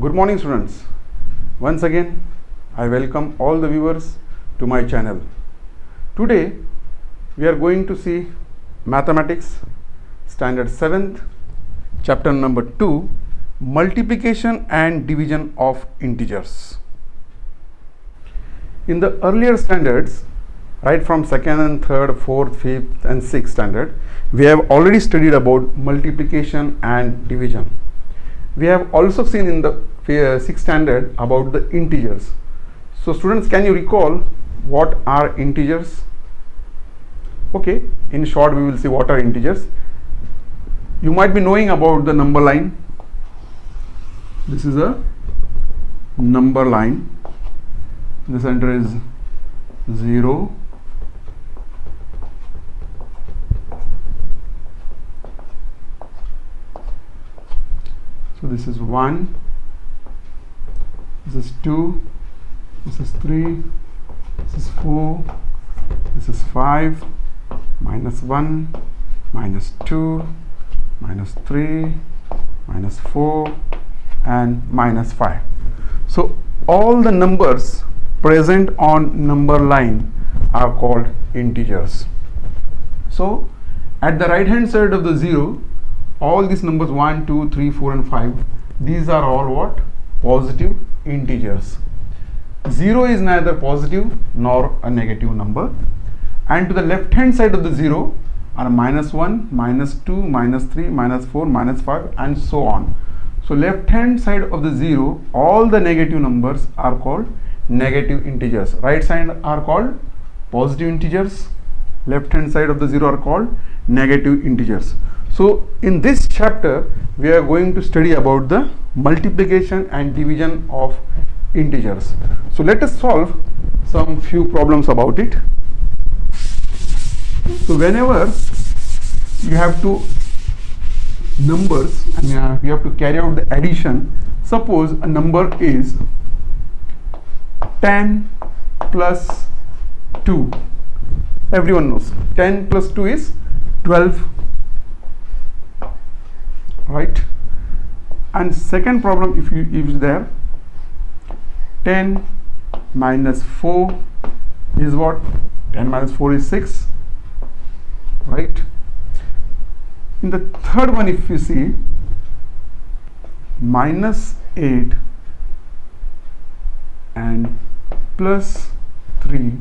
Good morning, students. Once again, I welcome all the viewers to my channel. Today, we are going to see Mathematics, Standard 7th, Chapter number 2, Multiplication and Division of Integers. In the earlier standards, right from 2nd and 3rd, 4th, 5th and 6th standard, we have already studied about multiplication and division. We have also seen in the 6th standard about the integers. So students, can you recall what are integers? Okay, in short we will see what are integers. You might be knowing about the number line. This is a number line. The center is 0, so this is 1, this is 2, this is 3, this is 4, this is 5, minus 1, minus 2, minus 3, minus 4 and minus 5. So all the numbers present on number line are called integers. So at the right hand side of the 0, all these numbers 1, 2, 3, 4 and 5, these are all what? Positive integers. 0 is neither positive nor a negative number. And to the left hand side of the 0 are minus 1, minus 2, minus 3, minus 4, minus 5 and so on. So left hand side of the 0, all the negative numbers are called negative integers. Right side are called positive integers. Left hand side of the 0 are called negative integers. So in this chapter we are going to study about the multiplication and division of integers. So let us solve some few problems about it. So whenever you have to numbers and you have to carry out the addition, suppose a number is 10 plus 2. Everyone knows 10 plus 2 is 12, right? And second problem, if is there, 10 minus 4 is what? 10 minus 4 is 6, right? In the third one, if you see, minus 8 and plus 3.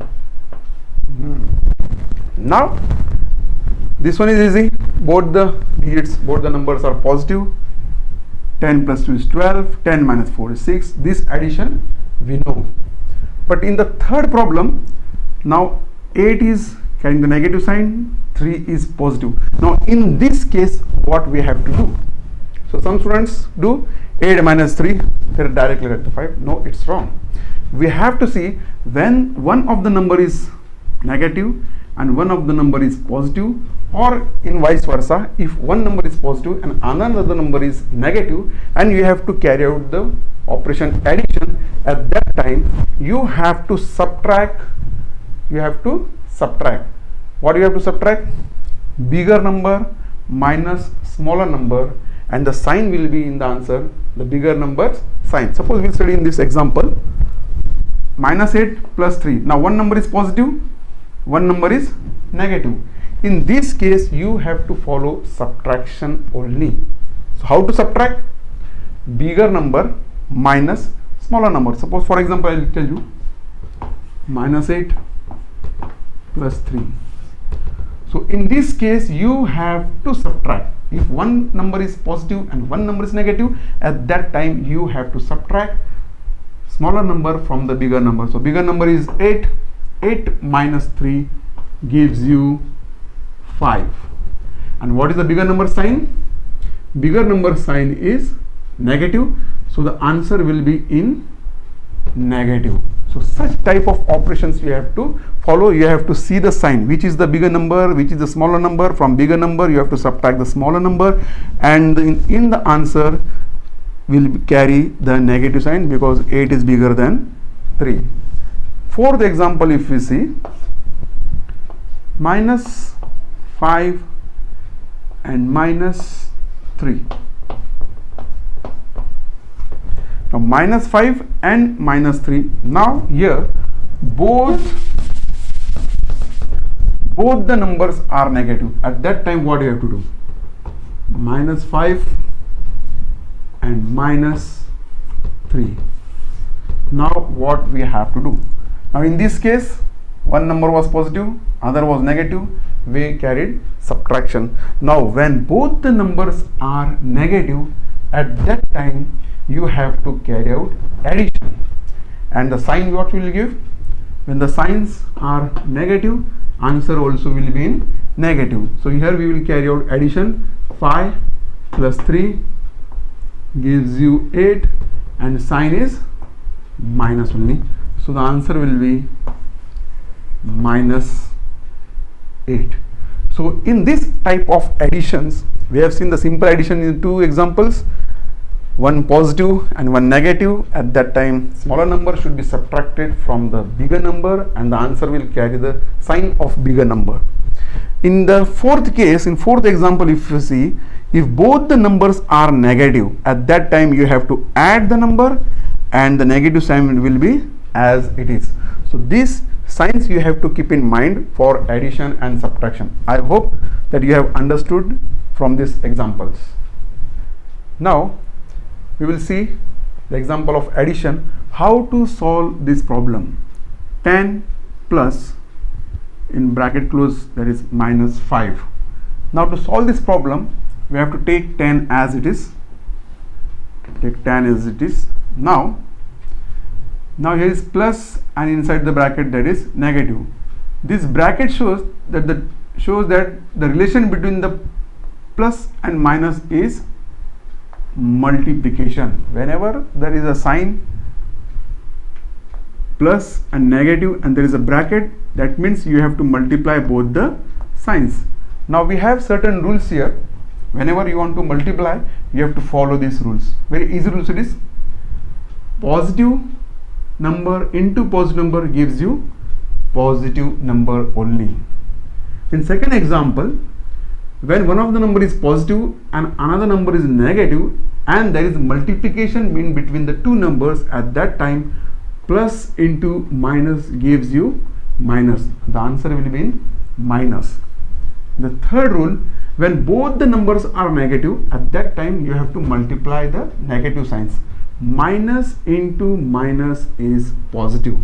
Now this one is easy. Both the digits, both the numbers are positive. 10 plus 2 is 12, 10 minus 4 is 6. This addition we know. But in the third problem, now 8 is carrying the negative sign, 3 is positive. Now in this case, what we have to do? So some students do 8 minus 3, they directly rectify. No, it's wrong. We have to see when one of the number is negative and one of the number is positive, or in vice versa, if one number is positive and another number is negative, and you have to carry out the operation addition, at that time you have to subtract. What do you have to subtract? Bigger number minus smaller number, and the sign will be in the answer the bigger number's sign. Suppose we study in this example, minus 8 plus 3. Now one number is positive, one number is negative. In this case you have to follow subtraction only. So how to subtract? Bigger number minus smaller number. Suppose for example I will tell you minus 8 plus 3. So in this case you have to subtract. If one number is positive and one number is negative, at that time you have to subtract smaller number from the bigger number. So bigger number is 8. 8 minus 3 gives you 5. And what is the bigger number sign? Bigger number sign is negative. So the answer will be in negative. So such type of operations you have to follow. You have to see the sign, which is the bigger number, which is the smaller number. From bigger number you have to subtract the smaller number, and in the answer will carry the negative sign because 8 is bigger than 3. Fourth example, if we see minus 5 and minus 3. Now minus 5 and minus 3. Now here both the numbers are negative. At that time what you have to do? Minus 5 and minus 3. Now what we have to do? Now in this case one number was positive, other was negative, we carried subtraction. Now when both the numbers are negative, at that time you have to carry out addition. And the sign what will give? When the signs are negative, answer also will be in negative. So here we will carry out addition. 5 plus 3 gives you 8 and sign is minus only. So the answer will be minus 8. So in this type of additions, we have seen the simple addition in two examples, one positive and one negative. At that time smaller number should be subtracted from the bigger number and the answer will carry the sign of bigger number. In the fourth case, in fourth example, if you see, if both the numbers are negative, at that time you have to add the number and the negative sign will be as it is. So these signs you have to keep in mind for addition and subtraction. I hope that you have understood from these examples. Now we will see the example of addition, how to solve this problem. 10 plus, in bracket close, that is minus 5. Now to solve this problem we have to take 10 as it is. Take 10 as it is. Now here is plus and inside the bracket that is negative. This bracket shows that the relation between the plus and minus is multiplication. Whenever there is a sign plus and negative and there is a bracket, that means you have to multiply both the signs. Now we have certain rules here. Whenever you want to multiply, you have to follow these rules. Very easy rules it is. Positive number into positive number gives you positive number only. In second example, when one of the number is positive and another number is negative and there is multiplication in between the two numbers, at that time plus into minus gives you minus. The answer will be in minus. The third rule, when both the numbers are negative, at that time you have to multiply the negative signs. Minus into minus is positive.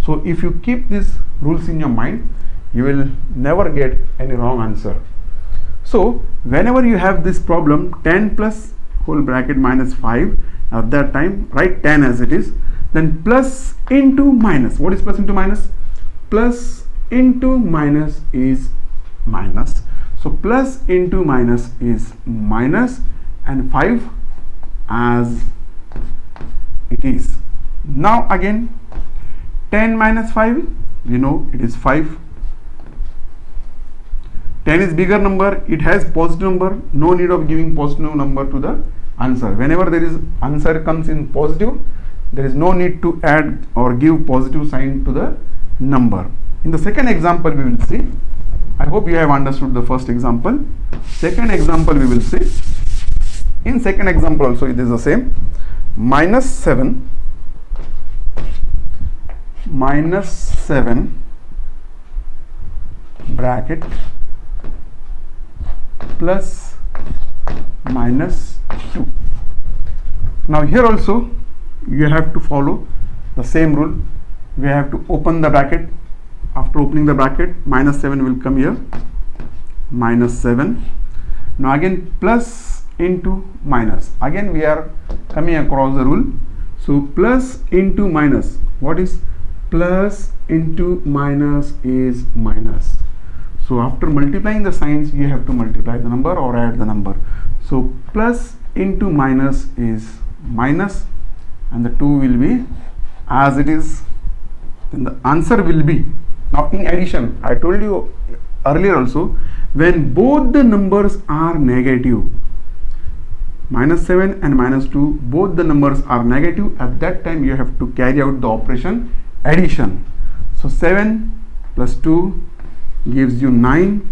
So if you keep these rules in your mind, you will never get any wrong answer. So whenever you have this problem, 10 plus whole bracket minus 5, at that time write 10 as it is, then plus into minus. What is plus into minus? Plus into minus is minus. So plus into minus is minus and 5 as it is. Now again 10 minus 5, we know it is 5. 10 is bigger number, it has positive number, no need of giving positive number to the answer. Whenever there is answer comes in positive, there is no need to add or give positive sign to the number. In the second example we will see, I hope you have understood the first example. Second example we will see. In second example also it is the same. Minus 7 bracket plus minus 2. Now here also you have to follow the same rule. We have to open the bracket. After opening the bracket, minus 7 will come here. Minus 7. Now again plus into minus. Again we are coming across the rule. So plus into minus. What is plus into minus is minus. So after multiplying the signs, you have to multiply the number or add the number. So plus into minus is minus and the 2 will be as it is. Then the answer will be, now in addition, I told you earlier also, when both the numbers are negative, minus 7 and minus 2, both the numbers are negative, at that time you have to carry out the operation addition. So 7 plus 2 gives you 9,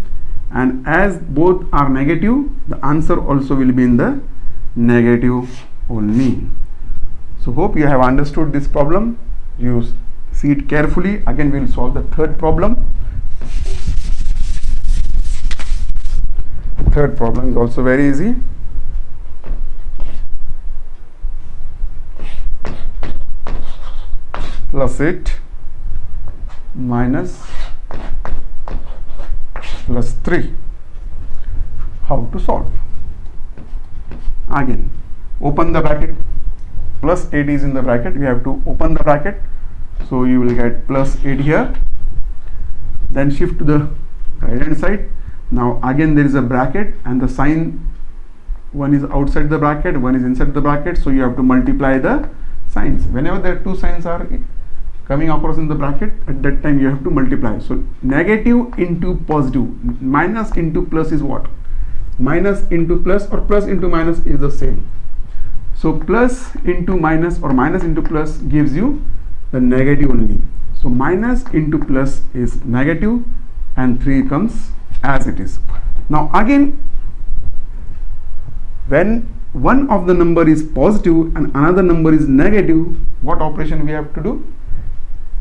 and as both are negative, the answer also will be in the negative only. So So hope you have understood this problem. You see it carefully. Again we will solve the third problem. Third problem is also very easy. Plus 8 minus plus 3. How to solve? Again, open the bracket. Plus 8 is in the bracket. You have to open the bracket. So you will get plus 8 here. Then shift to the right hand side. Now again there is a bracket and the sign, one is outside the bracket, one is inside the bracket. So you have to multiply the signs. Whenever there are two signs are coming across in the bracket, at that time you have to multiply. So negative into positive, minus into plus is what? Minus into plus or plus into minus is the same. So plus into minus or minus into plus gives you the negative only. So minus into plus is negative and 3 comes as it is. Now again, when one of the number is positive and another number is negative, what operation we have to do?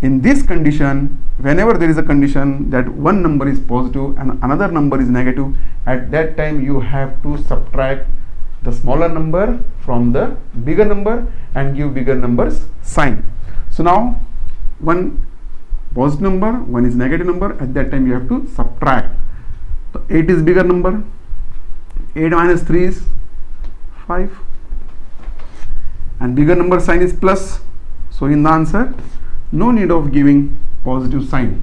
In this condition, whenever there is a condition that one number is positive and another number is negative, at that time you have to subtract the smaller number from the bigger number and give bigger numbers sign. So now one positive number, one is negative number, at that time you have to subtract. So 8 is bigger number, 8 minus 3 is 5 and bigger number sign is plus. So in the answer, no need of giving positive sign.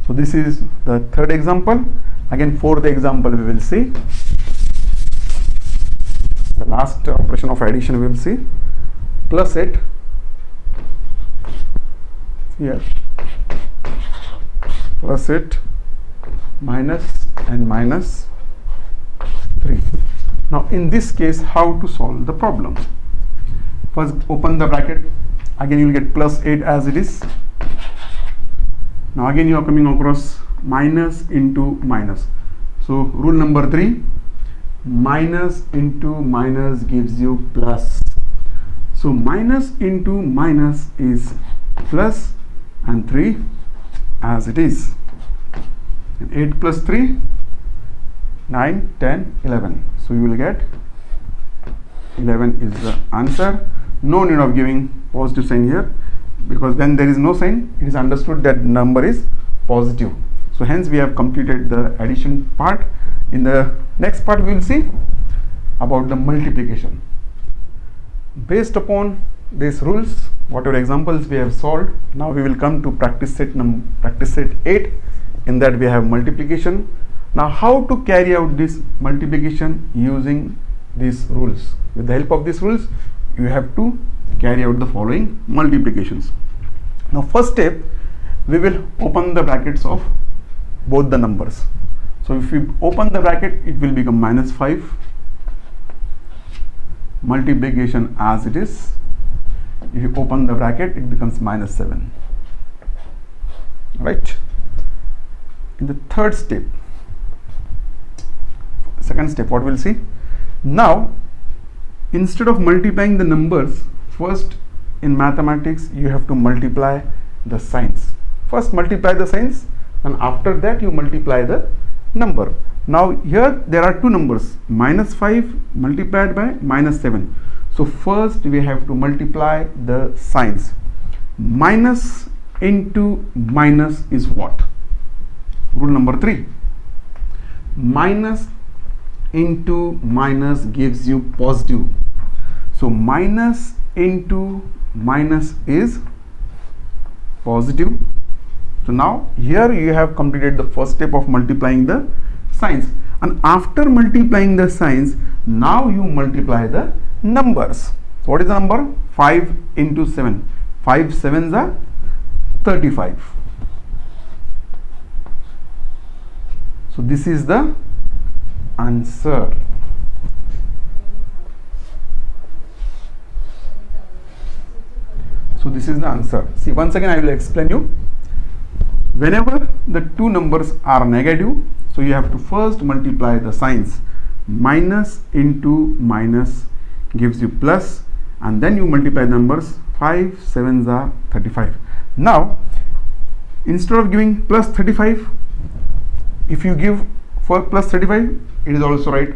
So this is the third example. Again fourth example we will see. The last operation of addition we will see. Plus 8 here, plus 8 minus and minus 3. Now in this case, how to solve the problem? First open the bracket. Again you will get plus 8 as it is. Now again you are coming across minus into minus. So rule number 3, minus into minus gives you plus. So minus into minus is plus and 3 as it is. And 8 plus 3, 9, 10, 11. So you will get 11 is the answer. No need of giving positive sign here, because when there is no sign, it is understood that number is positive. So hence we have completed the addition part. In the next part we will see about the multiplication. Based upon these rules, whatever examples we have solved, now we will come to practice set 8. In that we have multiplication. Now how to carry out this multiplication using these rules? With the help of these rules, you have to carry out the following multiplications. Now first step, we will open the brackets of both the numbers. So if we open the bracket, it will become minus 5. Multiplication as it is. If you open the bracket, it becomes minus 7. Right? In the third step, second step, what we'll see? Now, instead of multiplying the numbers, first in mathematics, you have to multiply the signs. First multiply the signs and after that you multiply the number. Now here there are two numbers, minus 5 multiplied by minus 7. So first we have to multiply the signs. Minus into minus is what? Rule number 3. Minus into minus gives you positive. So minus into minus is positive. So now here you have completed the first step of multiplying the signs, and after multiplying the signs, now you multiply the numbers. What is the number? 5 into 7. 5 7s are 35. So this is the answer. So this is the answer. See, once again I will explain you. Whenever the two numbers are negative, so you have to first multiply the signs. Minus into minus gives you plus, and then you multiply the numbers. 5 7s are 35. Now instead of giving plus 35, if you give for plus 35, it is also right,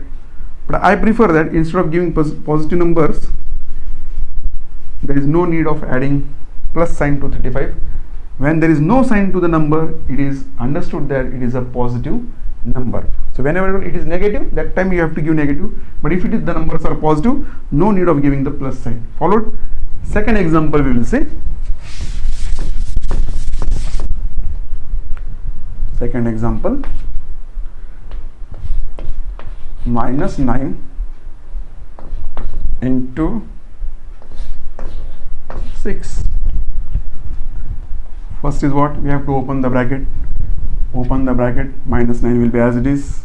but I prefer that instead of giving positive numbers, there is no need of adding plus sign to 35. When there is no sign to the number, it is understood that it is a positive number. So whenever it is negative, that time you have to give negative, but if it is the numbers are positive, no need of giving the plus sign. Followed. Second example we will see. Second example, minus 9 into 6. First is what? We have to open the bracket. Open the bracket, minus 9 will be as it is.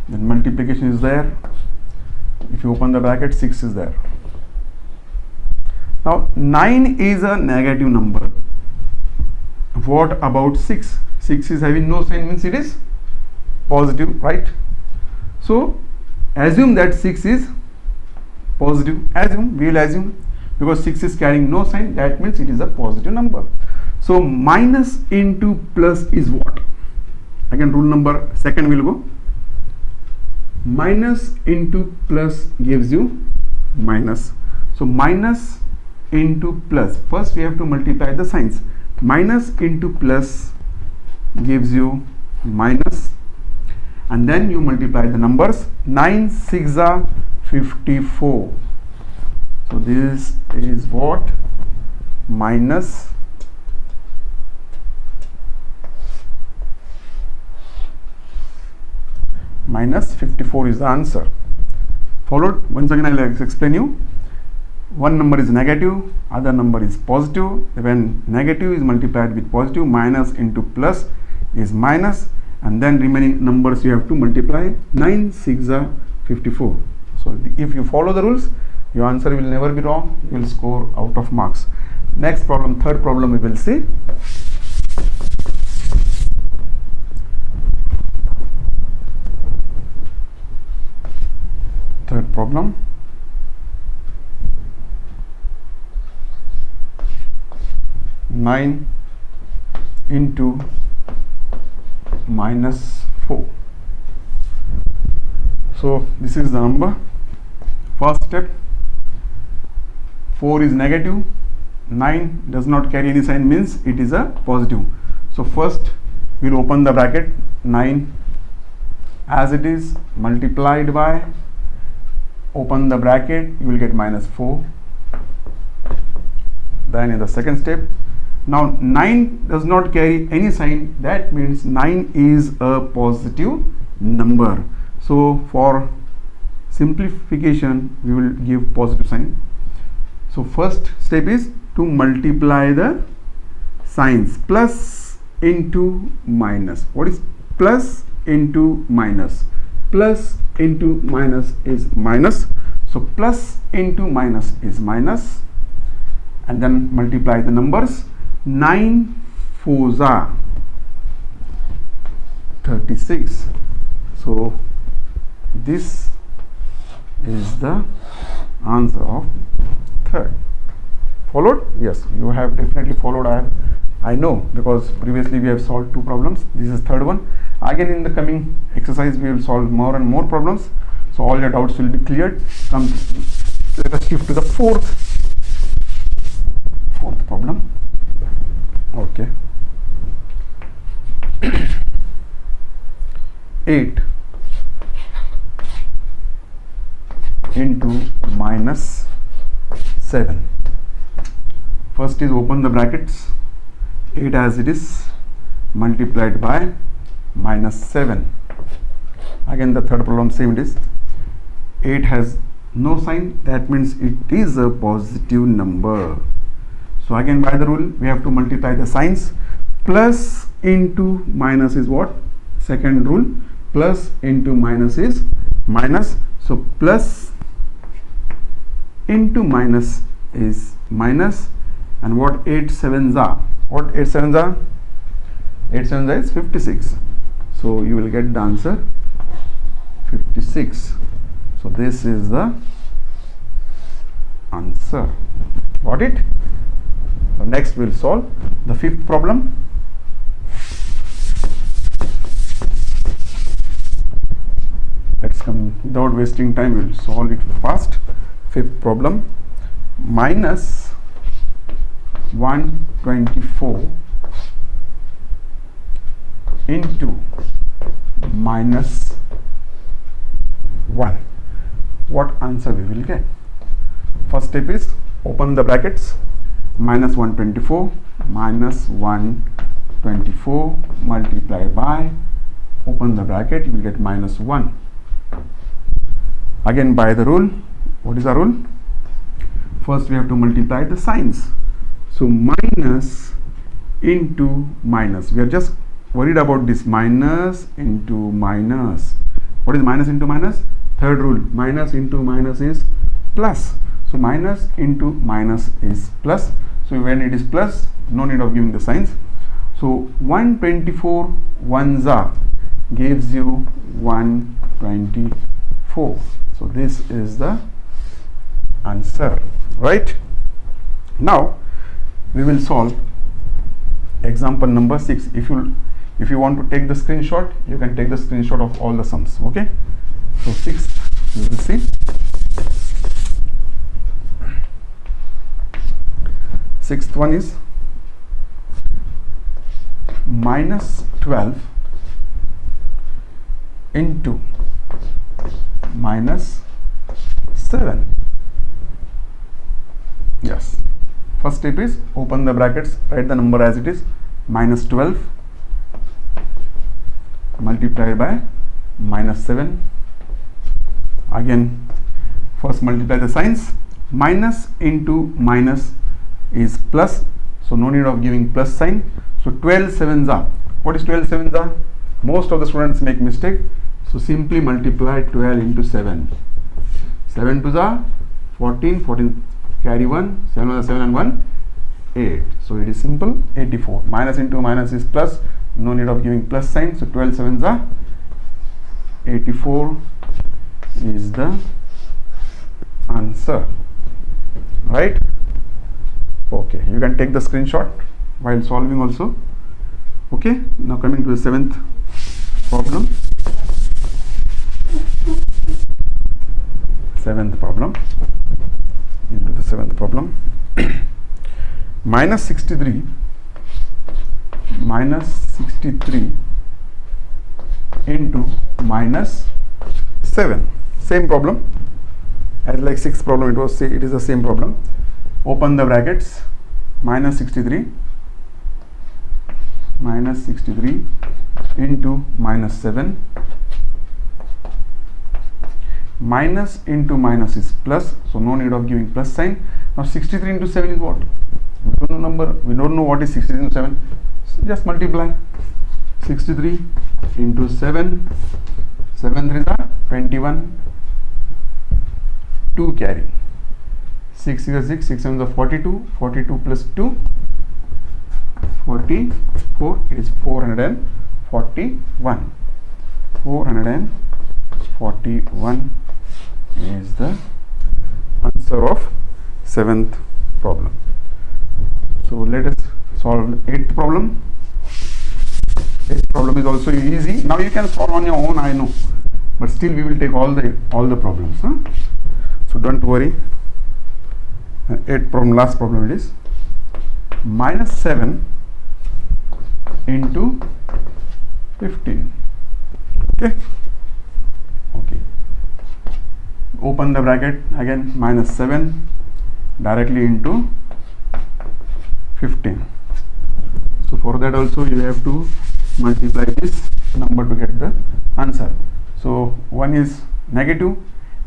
Then multiplication is there. If you open the bracket, 6 is there. Now 9 is a negative number. What about 6? 6 is having no sign, means it is positive, right? So assume that 6 is positive. Assume, we will assume, because 6 is carrying no sign, that means it is a positive number. So minus into plus is what? Again, rule number second will go. Minus into plus gives you minus. So minus into plus. First we have to multiply the signs. Minus into plus gives you minus, and then you multiply the numbers. 9 6 are 54. So this is what? Minus 54 is the answer. Followed. Once again I will explain you. One number is negative, other number is positive. When negative is multiplied with positive, minus into plus is minus, and then remaining numbers you have to multiply. 9 6 are 54. So if you follow the rules, your answer will never be wrong. You will score out of marks. Next problem, third problem we will see. Third problem. Nine into minus 4. So this is the number. First step, 4 is negative, 9 does not carry any sign, means it is a positive. So first we will open the bracket. 9 as it is multiplied by, open the bracket, you will get minus 4. Then in the second step, now 9 does not carry any sign, that means 9 is a positive number. So for simplification we will give positive sign. So first step is to multiply the signs. Plus into minus. What is plus into minus? Plus into minus is minus. So plus into minus is minus, and then multiply the numbers. 9 4s are 36. So this is the answer of third. Followed? Yes, you have definitely followed. I know, because previously we have solved 2 problems. This is third one. Again in the coming exercise we will solve more and more problems, so all your doubts will be cleared. Come, let us shift to the fourth problem. Okay. 8 into minus 7. First is open the brackets. 8 as it is multiplied by minus 7. Again the third problem same it is. 8 has no sign, that means it is a positive number. So again by the rule we have to multiply the signs. Plus into minus is what? Second rule. Plus into minus is minus. So plus into minus is minus. And what 8 7s are? What 8 7s are? 8 7s are is 56. So you will get the answer 56. So this is the answer. Got it? So next we'll solve the fifth problem. Let's come, without wasting time, we'll solve it fast. Fifth problem, minus 124 into minus 1. What answer we will get? First step is open the brackets. Minus 124 minus 124 multiplied by, open the bracket, you will get minus 1. Again by the rule. What is the rule? First we have to multiply the signs. So minus into minus. We are just worried about this minus into minus. What is minus into minus? Third rule. Minus into minus is plus. So minus into minus is plus. So when it is plus, no need of giving the signs. So 124 ones are gives you 124. So this is the answer, right? Now we will solve example number 6. If you want to take the screenshot, you can take the screenshot of all the sums. Okay, so 6th you will see. Sixth one is minus 12 into minus 7. Yes, first step is open the brackets, write the number as it is, minus 12 multiplied by minus 7. Again first multiply the signs. Minus into minus is plus, so no need of giving plus sign. So 12 sevens are, what is 12 sevens are? Most of the students make mistake, so simply multiply 12 into 7. 7 2s are 14, 14 carry 1, 7 1 7 and 1 8. So it is simple, 84. Minus into minus is plus, no need of giving plus sign. So 12 sevens are 84 is the answer, right? Okay, you can take the screenshot while solving also. Okay, now coming to the 7th problem. 7th problem. Into the 7th problem. Minus 63 into minus 7. Same problem as like 6th problem. It is the same problem. Open the brackets. Minus 63 into minus 7. Minus into minus is plus, so no need of giving plus sign. Now 63 into 7 is what? We don't know number. We don't know what is 63 into 7. So just multiply. 63 into 7. 7 3s are 21. 2 carry. 6 is 6. 6 7s are 42. 42 plus 2. 44. It is 441. 441 is the answer of 7th problem. So let us solve 8th problem. 8th problem is also easy. Now you can solve on your own, I know, but still we will take all the problems. So don't worry. 8th problem, last problem it is. Minus 7 into 15. Okay. Open the bracket again. Minus 7 directly into 15. So for that also you have to multiply this number to get the answer. So one is negative,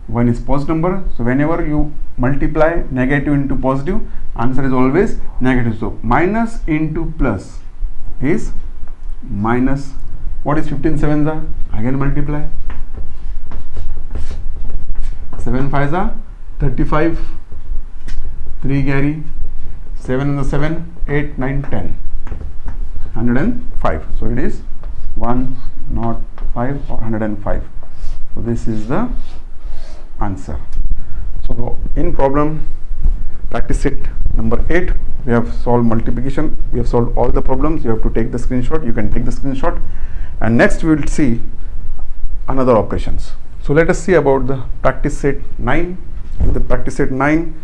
one is positive number. So whenever you multiply negative into positive, answer is always negative. So minus into plus is minus. What is 15 sevens are? Again multiply. 7 5s are 35. 3 carry. 7 and the 7, 8 9 10. 105. So it is 105 or 105. So this is the answer. So in problem practice set number 8. We have solved multiplication, we have solved all the problems. You have to take the screenshot, you can take the screenshot, and next we will see another operations. So let us see about the practice set 9. In the practice set 9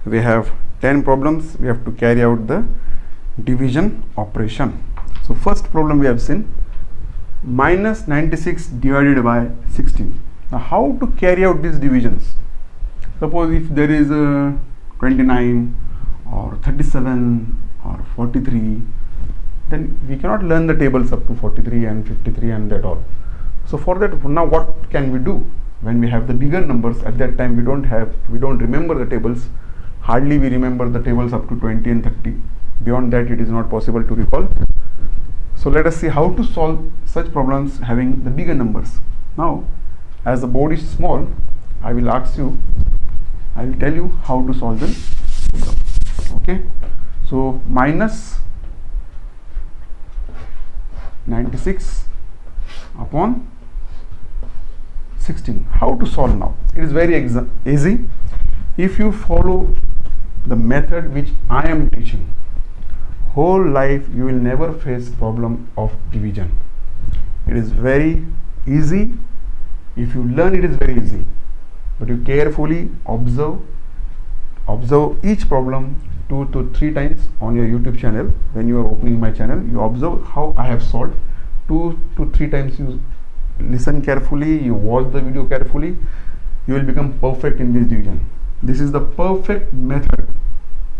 we have 10 problems. We have to carry out the division operation. So first problem we have seen, minus 96 divided by 16. Now how to carry out these divisions? Suppose if there is a 29 or 37 or 43, then we cannot learn the tables up to 43 and 53 and that all. So for that, now what can we do? When we have the bigger numbers, at that time we don't remember the tables. Hardly we remember the tables up to 20 and 30. Beyond that it is not possible to recall. So let us see how to solve such problems having the bigger numbers. Now as the board is small, I will tell you how to solve them. Okay, so minus 96 upon 16. How to solve now? It is very easy. If you follow the method which I am teaching, whole life you will never face problem of division. It is very easy. If you learn, it is very easy, but you carefully observe each problem 2 to 3 times on your YouTube channel. When you are opening my channel, you observe how I have solved 2 to 3 times. You listen carefully, you watch the video carefully, you will become perfect in this division. This is the perfect method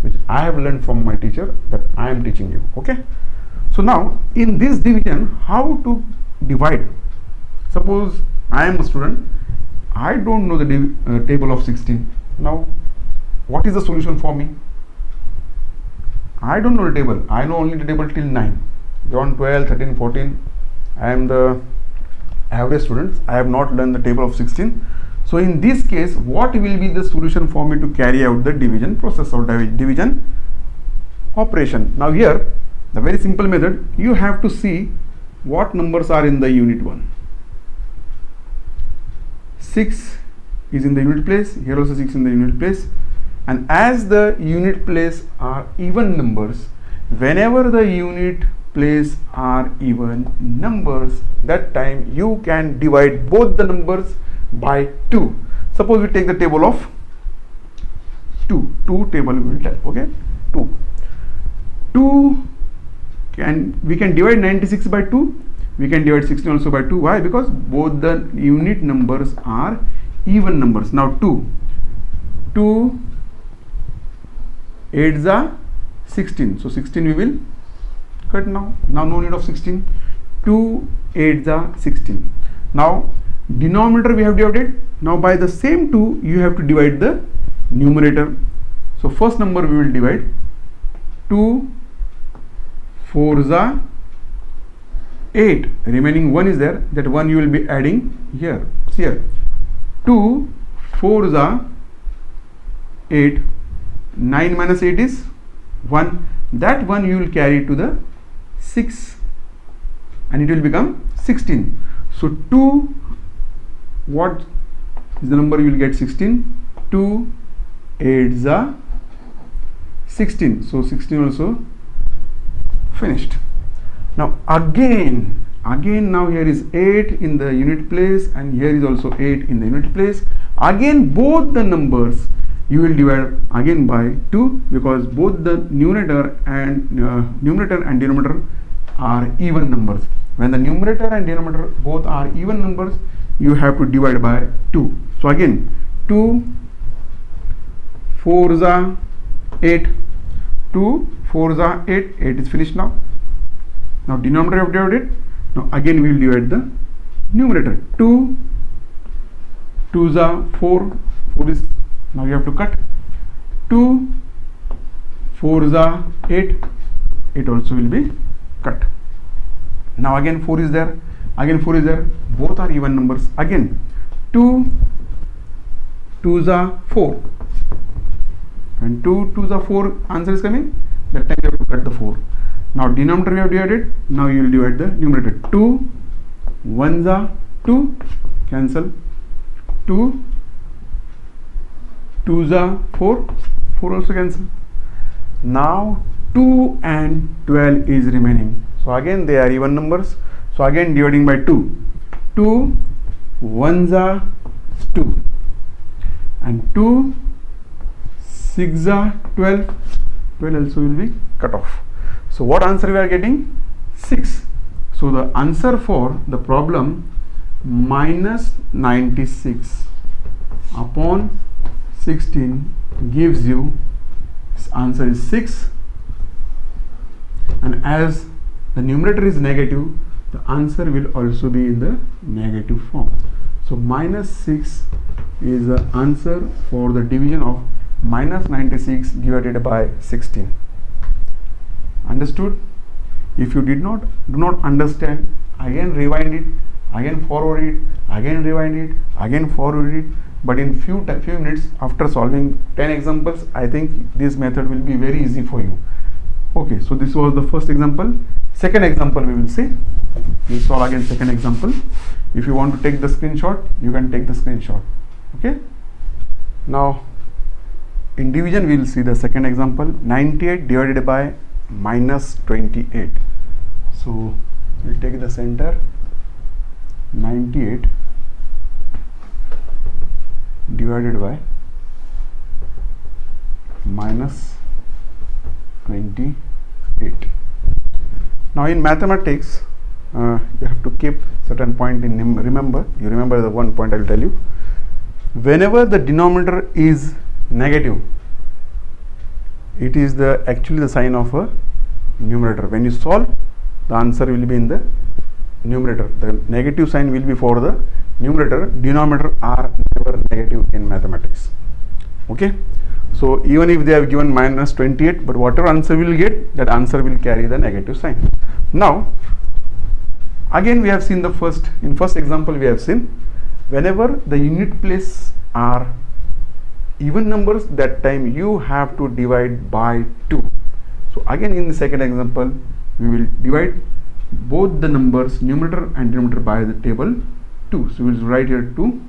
which I have learned from my teacher, that I am teaching you. Okay, so now in this division, how to divide? Suppose I am a student, I don't know the table of 16. Now what is the solution for me? I don't know the table. I know only the table till 9. Beyond 12, 13, 14, I am the average student. I have not learned the table of 16. So in this case, what will be the solution for me to carry out the division process or division operation? Now here, the very simple method, you have to see what numbers are in the unit 1. 6 is in the unit place, here also 6 in the unit place, and as the unit place are even numbers, whenever the unit place are even numbers, that time you can divide both the numbers by 2. Suppose we take the table of 2 table we will tell. Okay, 2 we can divide 96 by 2, we can divide 16 also by 2. Why? Because both the unit numbers are even numbers. Now 2 8s are 16, so 16 we will cut now no need of 16. 2 8s are 16. Now denominator we have divided. Now by the same 2 you have to divide the numerator. So first number we will divide. 2 4s are 8, remaining 1 is there, that 1 you will be adding here. See here, 2 4s are 8, 9 minus 8 is 1, that 1 you will carry to the 6 and it will become 16. So 2, what is the number you will get? 16. 2 8s are 16, so 16 also finished. Now again now here is 8 in the unit place and here is also 8 in the unit place. Again both the numbers you will divide again by 2, because both the numerator and denominator are even numbers. When the numerator and denominator both are even numbers, you have to divide by 2. So again 2 4s are 8, 2 4s are 8, 8 is finished now. Now denominator have divided. Now again we will divide the numerator. 2 2s are 4, 4 is, now you have to cut. 2 4s are 8, 8 also will be cut. Now again 4 is there, again 4 is there, both are even numbers. Again 2 2s are 4, when 2 2s are 4 answer is coming, that time you have to cut the 4. Now denominator we have divided, now you will divide the numerator. 2 1s are 2, cancel. 2 2s are 4, 4 also cancel. Now 2 and 12 is remaining. So again they are even numbers. So again dividing by 2. 2 1s are 2 and 2 6 are 12. 12 also will be cut off. So what answer we are getting? 6. So the answer for the problem minus 96 upon 16 gives you, answer is 6, and as the numerator is negative, the answer will also be in the negative form. So minus 6 is the answer for the division of minus 96 divided by 16. Understood? If you do not understand, again rewind it, again forward it, again rewind it, again forward it. But in few minutes after solving 10 examples, I think this method will be very easy for you. Okay, so this was the first example. Second example we will see. We'll solve again second example. If you want to take the screenshot, you can take the screenshot. Okay. Now in division we will see the second example. 98 divided by minus 28. So we'll take the center. 98 divided by minus 28. Now in mathematics, you have to keep certain point in remember. You remember the one point I will tell you. Whenever the denominator is negative, it is the actually the sign of a numerator. When you solve, the answer will be in the numerator. The negative sign will be for the numerator. Denominator are never negative in mathematics. Okay. So even if they have given minus 28, but whatever answer we will get, that answer will carry the negative sign. Now again we have seen the first example we have seen, whenever the unit place are even numbers, that time you have to divide by 2. So again in the second example we will divide both the numbers numerator and denominator by the table 2. So we will write here 2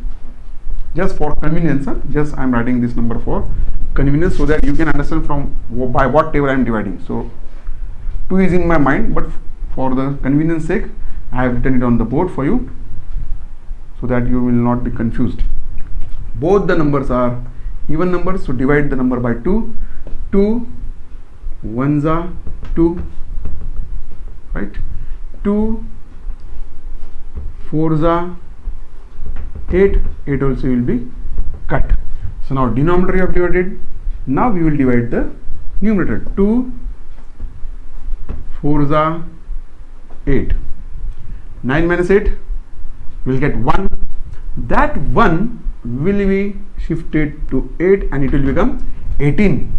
just for convenience. Just I am writing this number for convenience so that you can understand from by what table I am dividing. So 2 is in my mind, but for the convenience sake I have written it on the board for you so that you will not be confused. Both the numbers are even numbers, so divide the number by 2. 2 1s are 2, right? 2 4s are 8. 8 also will be cut. So now denominator you have divided. Now we will divide the numerator. 2 4s are 8. 9 minus 8 we will get 1. That 1 will be shifted to 8 and it will become 18.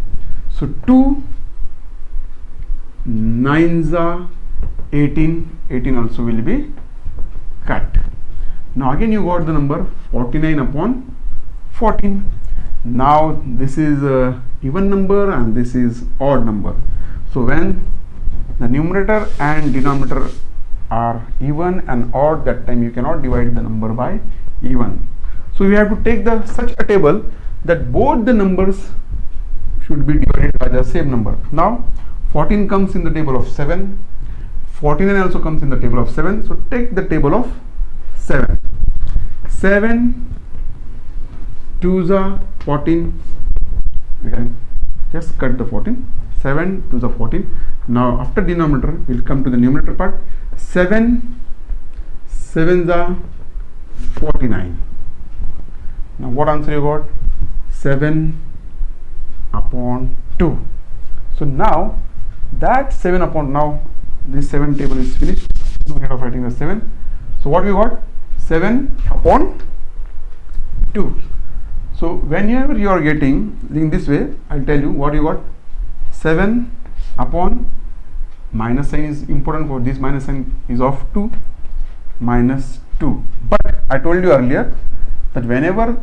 So 2 9s are 18. 18 also will be cut. Now again you got the number 49 upon 14. Now this is a even number and this is odd number. So when the numerator and denominator are even and odd, that time you cannot divide the number by even. So we have to take such a table that both the numbers should be divided by the same number. Now 14 comes in the table of 7, 49 also comes in the table of 7. So take the table of 7. 7 2s are 14. We can just cut the 14. 7 2s are 14. Now after denominator we will come to the numerator part. 7 7s are 49. Now what answer you got? 7 upon 2. So now that 7 upon, now this 7 table is finished, no need of writing the 7. So what we got? 7 upon 2. So whenever you are getting in this way, I will tell you what you got. 7 upon, minus sign is important, for this minus sign is of 2, minus 2. But I told you earlier that whenever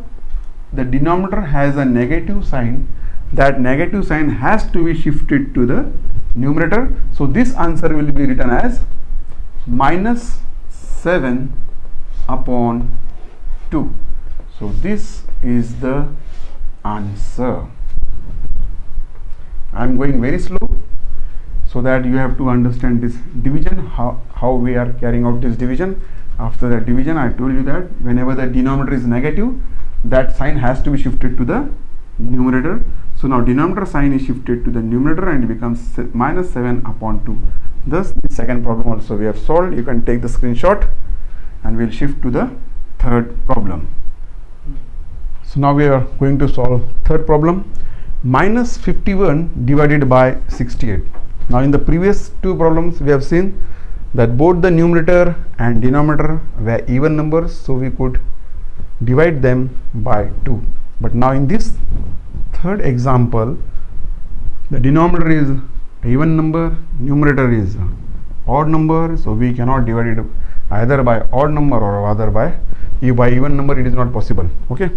the denominator has a negative sign, that negative sign has to be shifted to the numerator. So this answer will be written as minus 7 upon 2. So this is the answer. I am going very slow so that you have to understand this division, how we are carrying out this division. After the division, I told you that whenever the denominator is negative, that sign has to be shifted to the numerator. So now denominator sign is shifted to the numerator and it becomes minus 7 upon 2. Thus the second problem also we have solved. You can take the screenshot and we'll shift to the third problem. So now we are going to solve third problem. Minus 51 divided by 68. Now in the previous two problems we have seen that both the numerator and denominator were even numbers, so we could divide them by 2. But now in this third example, the denominator is even number, numerator is odd number, so we cannot divide it either by odd number or other by even number. It is not possible. Okay,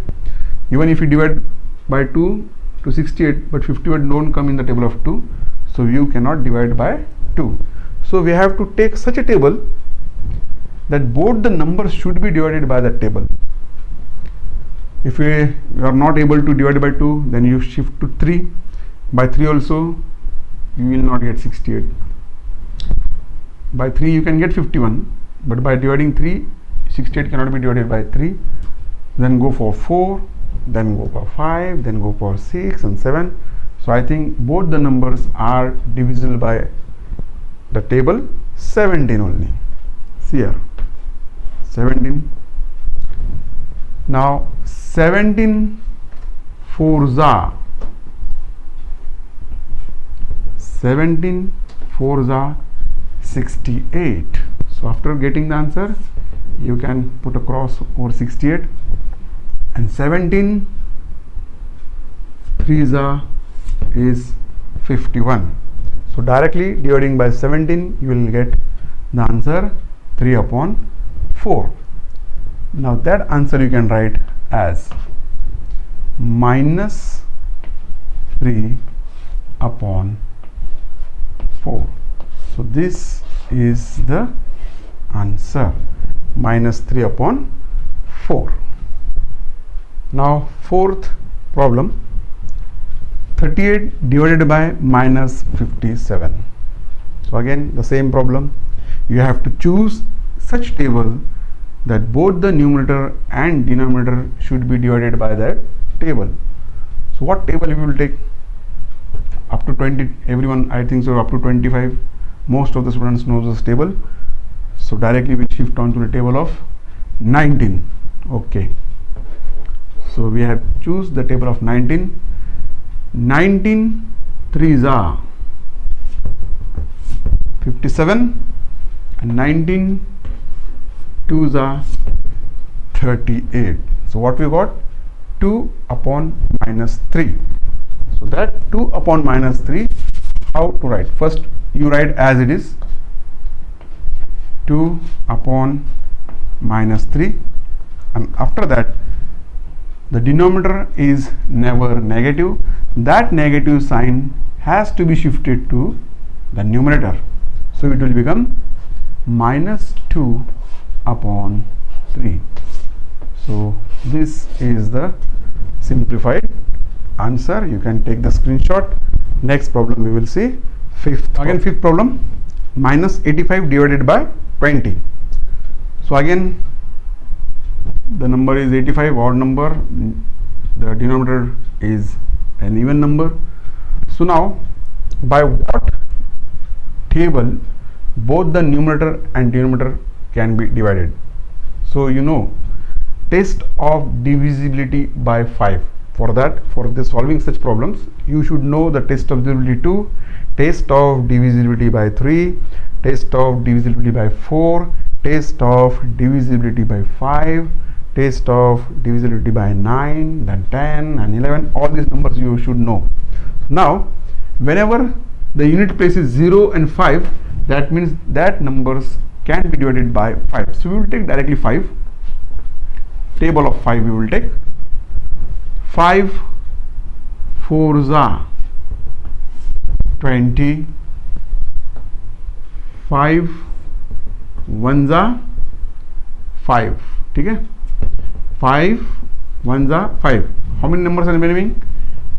even if you divide by 2 to 68, but 51 don't come in the table of 2, so you cannot divide by 2. So we have to take such a table that both the numbers should be divided by that table. If we are not able to divide by 2, then you shift to 3. By 3 also you will not get 68. By 3 you can get 51, but by dividing 3, 68 cannot be divided by 3. Then go for 4, then go for 5, then go for 6 and 7. So I think both the numbers are divisible by the table 17 only. See here, 17. Now 17 fours are 68. So after getting the answer, you can put a cross over 68, and 17 threes are is 51. So directly dividing by 17, you will get the answer 3 upon 4. Now that answer you can write as minus 3 upon 4. So this is the answer, minus 3 upon 4. Now fourth problem, 38 divided by minus 57. So again the same problem. You have to choose such table that both the numerator and denominator should be divided by that table. So what table we will take? Up to 20, everyone I think so, up to 25, most of the students knows this table. So directly we shift on to the table of 19. Okay, so we have choose the table of 19. 19 threes are 57 and 19 twos are 38. So what we got? 2 upon minus 3. So that 2 upon minus 3, how to write? First you write as it is, 2 upon minus 3, and after that the denominator is never negative. That negative sign has to be shifted to the numerator. So it will become minus 2 upon 3. So this is the simplified answer. You can take the screenshot. Next problem we will see, fifth problem, minus 85 divided by 20. So again the number is 85, odd number, the denominator is an even number. So now by what table both the numerator and denominator can be divided? So you know, test of divisibility by 5. For that, for this solving such problems, you should know the test of divisibility 2, test of divisibility by 3, test of divisibility by 4, test of divisibility by 5, test of divisibility by 9, then 10 and 11. All these numbers you should know. Now whenever the unit place is 0 and 5, that means that numbers can be divided by 5. So we will take directly 5, table of 5 we will take. 5 fours are 20, 5 ones are 5. Okay, 5 ones are 5. How many numbers are remaining?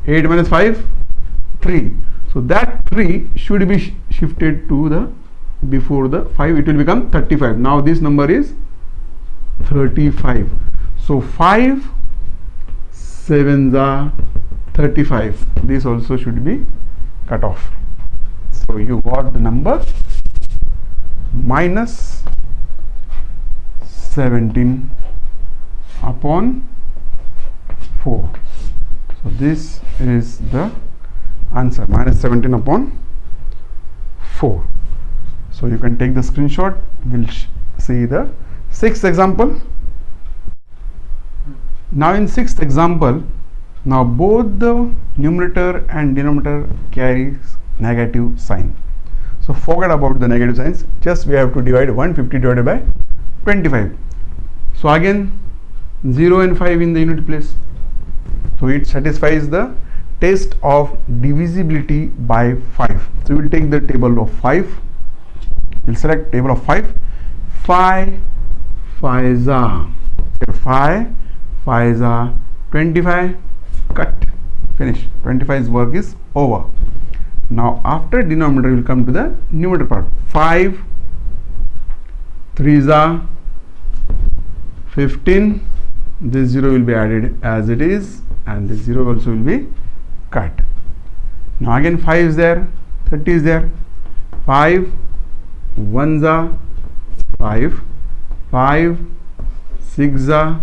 8 minus 5, 3. So that 3 should be shifted to the before the 5, it will become 35. Now this number is 35. So 5 sevens are 35. This also should be cut off. So you got the number minus 17 upon 4. So this is the answer, minus 17 upon 4. So you can take the screenshot. We'll see the sixth example. Now in sixth example, now both the numerator and denominator carries negative sign. So forget about the negative signs, just we have to divide 150 divided by 25. So again 0 and 5 in the unit place. So it satisfies the test of divisibility by 5. So we will take the table of 5. We'll select table of 5. 5 5s are 5 are 25. Cut. Finish. 25's work is over. Now after denominator we will come to the numerator part. 5 3s are 15. This 0 will be added as it is, and this 0 also will be cut. Now again 5 is there, 30 is there. 5 1s are 5, 5 6 are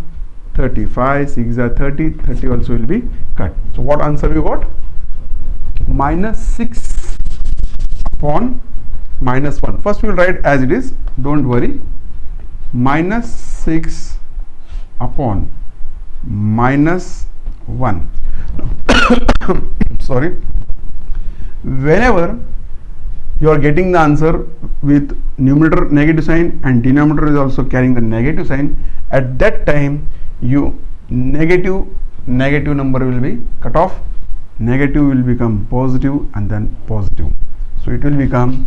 35, 6 are 30, 30 also will be cut. So what answer we got? Minus 6 upon minus 1. First we will write as it is, don't worry. Minus 6 upon minus 1. Sorry. Whenever you are getting the answer with numerator negative sign and denominator is also carrying the negative sign, at that time you negative number will be cut off, negative will become positive and then positive. So it will become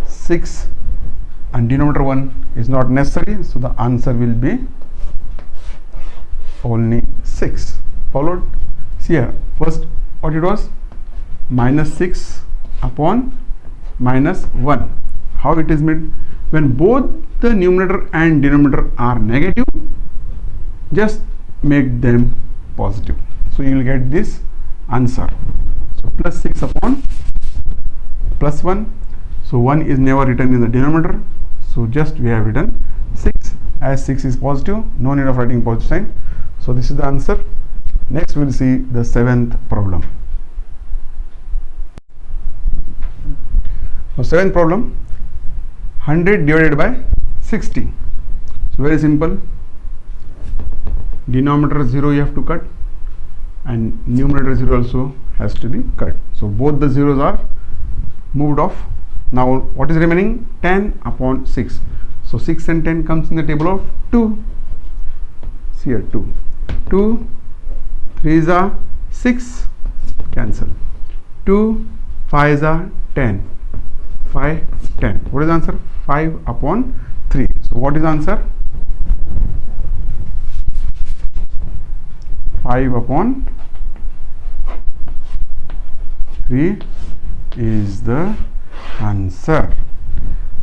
6 and denominator 1 is not necessary, so the answer will be only 6. Followed? See here, first what it was? Minus 6 upon minus 1. How it is made? When both the numerator and denominator are negative, just make them positive. So you will get this answer. So plus 6 upon plus 1. So 1 is never written in the denominator. So just we have written 6, as 6 is positive, no need of writing positive sign. So this is the answer. Next we will see the seventh problem. Now seventh problem, 100 divided by 60. So very simple. Denominator 0 you have to cut and numerator 0 also has to be cut. So both the zeros are moved off. Now what is remaining? 10 upon 6. So 6 and 10 comes in the table of 2. See here 2. 2 3s are 6, cancel. 2 5s are 10. 5 10. What is the answer? 5 upon 3. So what is the answer? 5 upon 3 is the answer.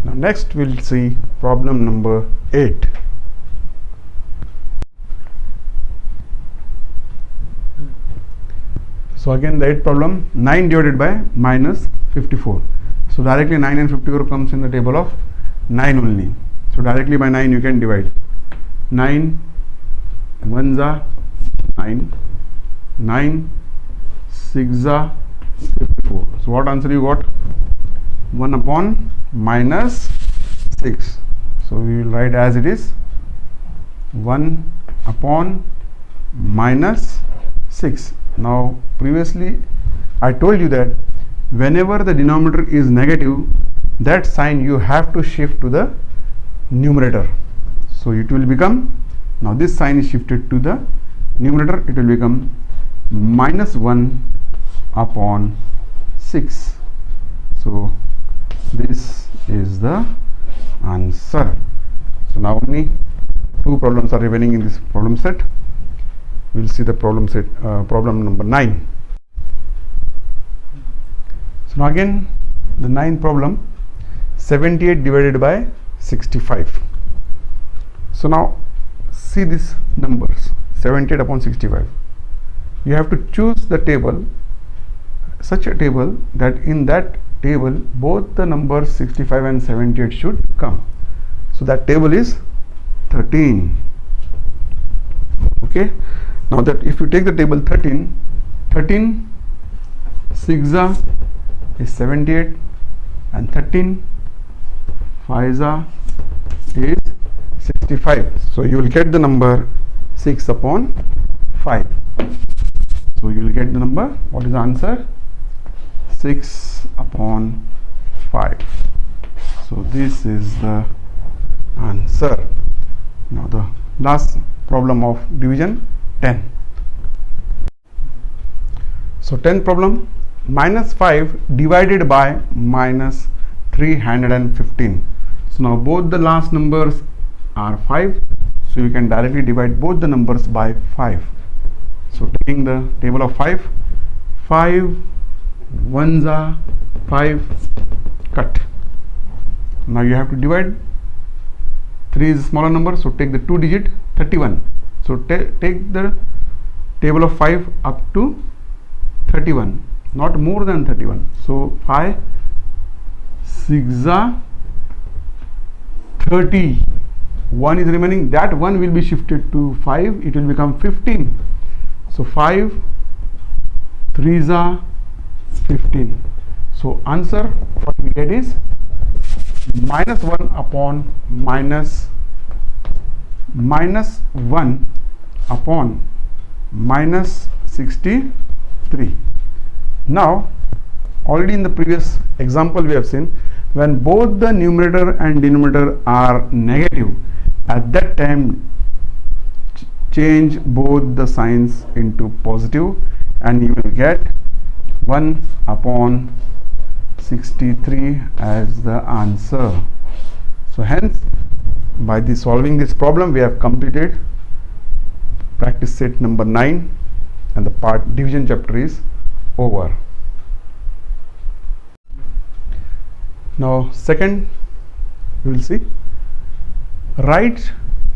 Now next we will see problem number 8. So again the 8th problem, 9 divided by minus 54. So directly 9 and 54 comes in the table of 9 only. So directly by 9 you can divide. 9 1s are 9, 9 6s are 54. So what answer you got? 1 upon minus 6. So we will write as it is, 1 upon minus 6. Now previously I told you that whenever the denominator is negative, that sign you have to shift to the numerator. So it will become, now this sign is shifted to the numerator, it will become minus 1 upon 6. So this is the answer. So now only 2 problems are remaining in this problem set. We will see the problem set, problem number 9. So now again the ninth problem, 78 divided by 65. So now see these numbers, 78 upon 65. You have to choose the table, such a table that in that table both the numbers 65 and 78 should come. So that table is 13. Okay, now that if you take the table 13 6 is 78 and 13 5 is 65. So you will get the number 6 upon 5. So you will get the number, what is the answer? 6 upon 5. So this is the answer. Now the last problem of division, 10. So 10th problem, minus 5 divided by minus 315. So now both the last numbers are 5, so you can directly divide both the numbers by 5. So taking the table of 5 ones are 5, cut. Now you have to divide. 3 is a smaller number, so take the 2 digit, 31. So take the table of 5 up to 31, not more than 31. So 5 6 are 30. 1 is remaining, that 1 will be shifted to 5, it will become 15. So 5 3s are 15. So answer what we get is minus 1 upon minus 1 upon minus 63. Now already in the previous example we have seen, when both the numerator and denominator are negative, at that time change both the signs into positive and you will get 1 upon 63 as the answer. So hence by solving this problem we have completed practice set number 9 and the part division chapter is over. Now second we will see, write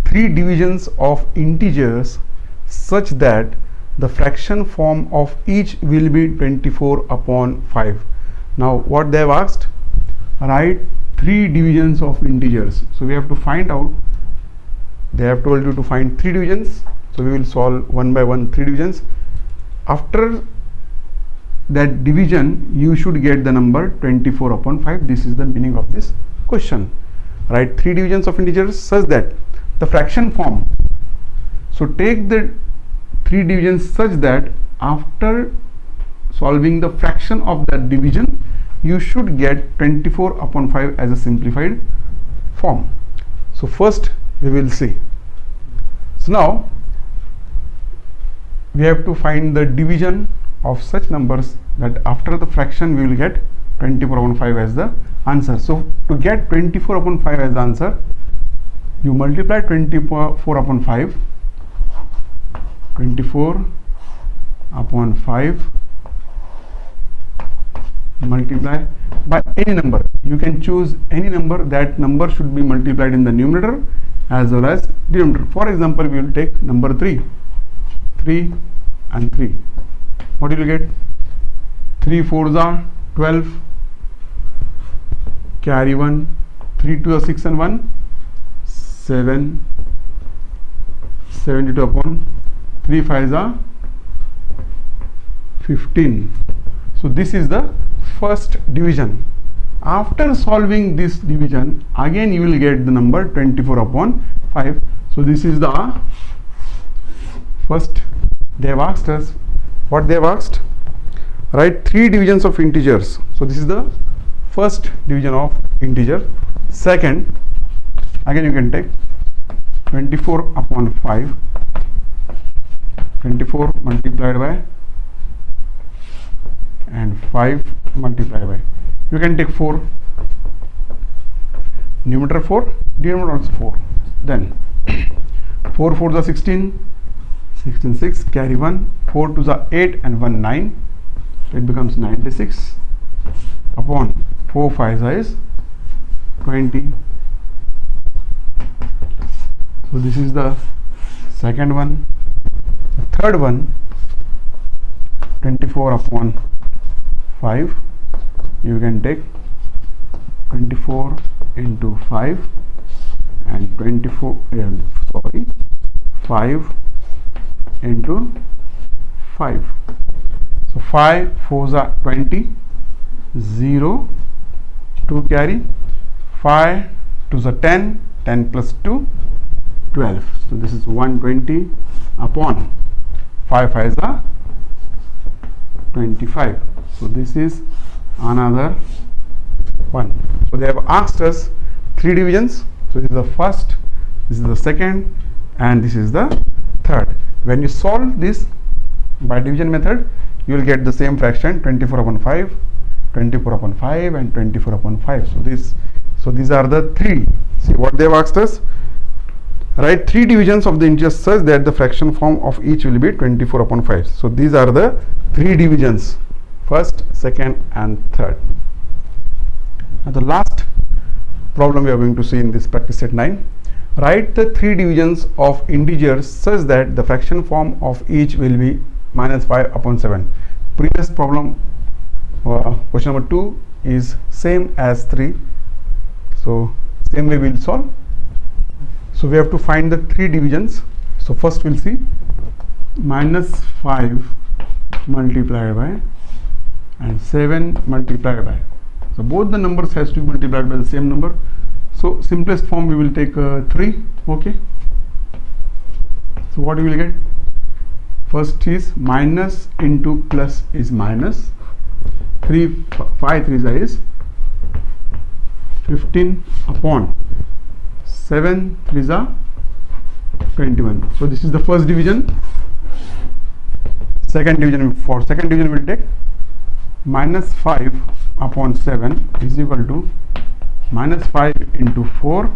3 divisions of integers such that the fraction form of each will be 24 upon 5. Now what they have asked, write 3 divisions of integers. So we have to find out, they have told you to find 3 divisions. So we will solve one by one 3 divisions. After that division you should get the number 24 upon 5. This is the meaning of this question. Write 3 divisions of integers such that the fraction form. So take the 3 divisions such that after solving the fraction of that division you should get 24 upon 5 as a simplified form. So first we will see. So now we have to find the division of such numbers that after the fraction we will get 24 upon 5 as the answer. So to get 24 upon 5 as the answer, you multiply 24 upon 5, 24 upon 5 multiply by any number. You can choose any number, that number should be multiplied in the numerator as well as denominator. For example, we will take number 3 and 3. What will you get? 3 4s are 12, carry 1, 3 2 are 6 and 1 7, 72 upon 3 5s are 15. So this is the first division. After solving this division, again you will get the number 24 upon 5. So this is the first. They have asked us, what they have asked, write 3 divisions of integers. So this is the first division of integer. Second, again you can take 24 upon 5, 24 multiplied by and 5 multiplied by. You can take 4, numerator 4, denominator also 4. Then 4 4s are 16, 16 6, carry 1, 4 2s are 8 and 1 9. So it becomes 96. upon 4 5 is 20. So this is the second one. The third one, 24 upon 5. You can take 24 into 5 and 5 into 5. So 5 4s are 20, 0, 2 carry, 5 2s are 10, 10 plus 2, 12. So this is 120 upon 5 5s are 25. So this is another one. So they have asked us 3 divisions. So this is the first, this is the second, and this is the third. When you solve this by division method, you will get the same fraction, 24 upon 5, 24 upon 5 and 24 upon 5. So these are the 3. See what they have asked us. Write 3 divisions of the integers such that the fraction form of each will be 24 upon 5. So these are the 3 divisions, first, second and third. Now the last problem we are going to see in this practice set 9. Write the 3 divisions of integers such that the fraction form of each will be minus 5 upon 7. Previous problem, question number 2 is same as 3. So same way we will solve. So we have to find the 3 divisions. So first we'll see minus 5 multiplied by and 7 multiplied by. So both the numbers has to be multiplied by the same number. So simplest form we will take 3. Okay. So what we will get? First is minus into plus is minus. 5 3s is 15 upon 7 3s are 21. So this is the first division. Second division, for second division we will take minus 5 upon 7 is equal to minus 5 into 4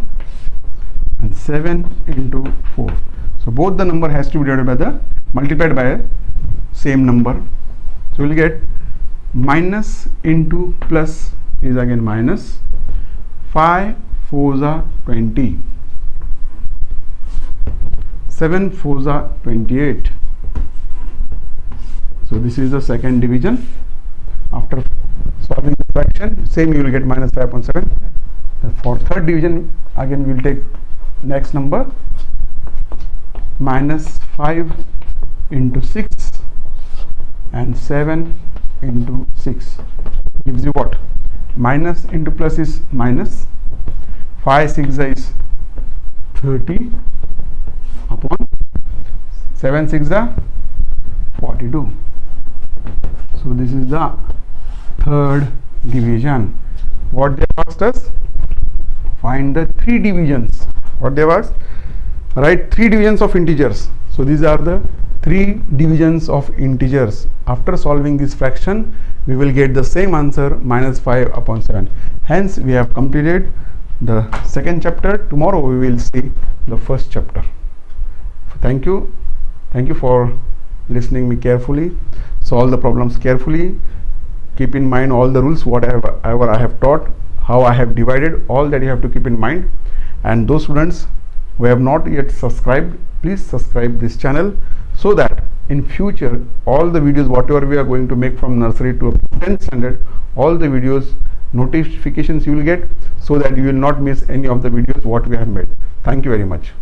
and 7 into 4. So both the number has to be divided by the multiplied by a same number. So we will get minus into plus is again minus. 5 4s are 20, 7 4s are 28. So this is the second division. After solving the fraction, same you will get minus 5 upon 7. For third division, again we will take next number, minus 5 into 6 and 7 into 6 gives you what? Minus into plus is minus. 5 6 is 30 upon 7 6 are 42. So this is the third division. What they asked us? Find the 3 divisions. What they have asked? Write 3 divisions of integers. So these are the 3 divisions of integers. After solving this fraction, we will get the same answer, minus 5 upon 7. Hence we have completed the second chapter. Tomorrow we will see the first chapter. Thank you for listening me carefully. Solve the problems carefully. Keep in mind all the rules, whatever I have taught, how I have divided, all that you have to keep in mind. And those students who have not yet subscribed, please subscribe this channel, so that in future all the videos whatever we are going to make from nursery to 10th standard, all the videos notifications you will get, so that you will not miss any of the videos what we have made. Thank you very much.